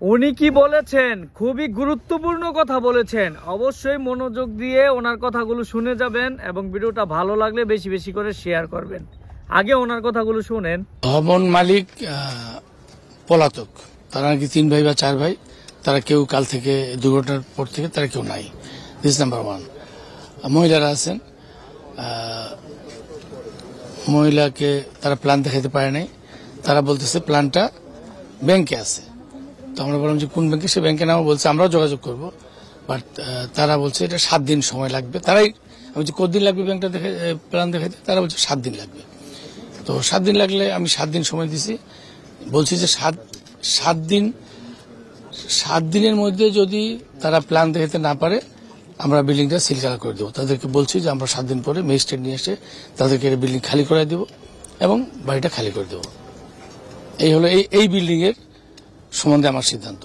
উনি কি বলেছেন খুবই গুরুত্বপূর্ণ কথা বলেছেন, অবশ্যই মনোযোগ দিয়ে ওনার কথাগুলো শুনে যাবেন এবং ভিডিওটা ভালো লাগলে বেশি বেশি করে শেয়ার করবেন। আগে ওনার কথাগুলো শুনেন। ভবন মালিক পলাতক, তারা নাকি 3 ভাই বা 4 ভাই, তারা কেউ কাল থেকে দুর্ঘটনার পর থেকে তারা কেউ নাই। This number 1। মহিলারা আছেন, মহিলাকে তারা প্ল্যান দেখাতে পারে নাই, তারা বলতেছে প্ল্যানটা ব্যাংকে আছে। তো আমরা বললাম যে কোন ব্যাংকে, সে ব্যাংকে নাম বলছে, আমরাও যোগাযোগ করব, বাট তারা বলছে এটা 7 দিন সময় লাগবে। তারাই আমি বলছি কতদিন লাগবে ব্যাংকটা দেখে প্ল্যান দেখাতে, তারা বলছে 7 দিন লাগবে। তো 7 দিন লাগলে আমি 7 দিন সময় দিছি, বলছি যে 7 দিনের মধ্যে যদি তারা প্ল্যান দেখাতে না পারে আমরা বিল্ডিংটা সিলগালা করে দেবো। তাদেরকে বলছি যে আমরা 7 দিন পরে ম্যাজিস্ট্রেট নিয়ে এসে তাদেরকে বিল্ডিং খালি করে দেব এবং বাড়িটা খালি করে দেব। এই হলো এই বিল্ডিং এর সম্বন্ধে আমার সিদ্ধান্ত।